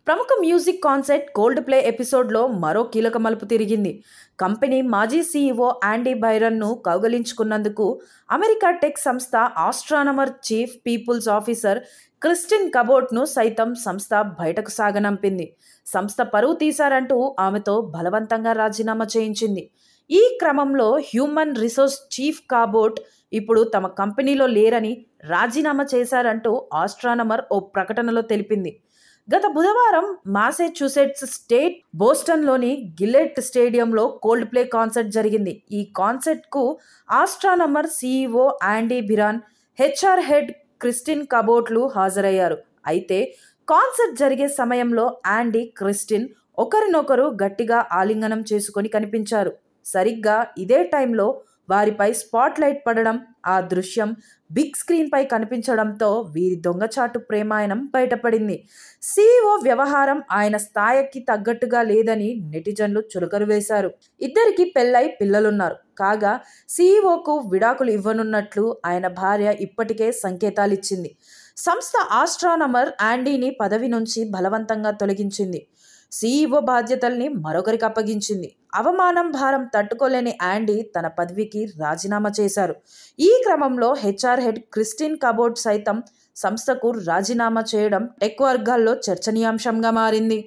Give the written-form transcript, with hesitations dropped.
ప్రముఖ music concert cold play ఎపిసోడ్లో మరో కీలక మలుపు తిరిగింది. కంపెనీ మాజీ సీఈఓ యాండీ బైరన్ను కౌగలించుకున్నందుకు అమెరికా టెక్ సంస్థ Astronomer chief people's officer Kristin కబోట్ను సైతం సంస్థ బయటకు సాగనంపింది. సంస్థ పరువు తీశారంటూ ఆమెతో బలవంతంగా రాజీనామా చేయించింది. ఈ క్రమంలో హ్యూమన్ రిసోర్స్ చీఫ్ కాబోట్ ఇప్పుడు తమ కంపెనీలో లేరని రాజీనామా చేశారంటూ ఆస్ట్రానమర్ ఓ ప్రకటనలో తెలిపింది. గత బుధవారం మాసెచ్యూసెట్స్ స్టేట్ బోస్టన్లోని గిల్లెట్ స్టేడియంలో కోల్డ్ ప్లే కాన్సర్ట్ జరిగింది. ఈ కాన్సర్ట్కు Astronomer CEO Andy Byron, HR head Kristin కబోట్లు హాజరయ్యారు. అయితే కాన్సర్ట్ జరిగే సమయంలో యాండీ, క్రిస్టిన్ ఒకరినొకరు గట్టిగా ఆలింగనం చేసుకొని కనిపించారు. సరిగ్గా ఇదే టైంలో వారిపై స్పాట్ లైట్ పడడం, ఆ దృశ్యం బిగ్ స్క్రీన్ పై కనిపించడంతో వీరి దొంగచాటు ప్రేమాయణం బయటపడింది. సీఈఓ వ్యవహారం ఆయన స్థాయికి తగ్గట్టుగా లేదని నెటిజన్లు చులకలు వేశారు. ఇద్దరికి పెళ్లై పిల్లలున్నారు. కాగా సీఈఓకు విడాకులు ఇవ్వనున్నట్లు ఆయన భార్య ఇప్పటికే సంకేతాలిచ్చింది. సంస్థ ఆస్ట్రానమర్ యాండీని పదవి నుంచి బలవంతంగా తొలగించింది. సీఈఓ బాధ్యతల్ని మరొకరికి అప్పగించింది. అవమానం భారం తట్టుకోలేని యాండీ తన పదవికి రాజీనామా చేశారు. ఈ క్రమంలో హెచ్ఆర్ హెడ్ క్రిస్టిన్ కబోట్ సైతం సంస్థకు రాజీనామా చేయడం టెక్ వర్గాల్లో చర్చనీయాంశంగా మారింది.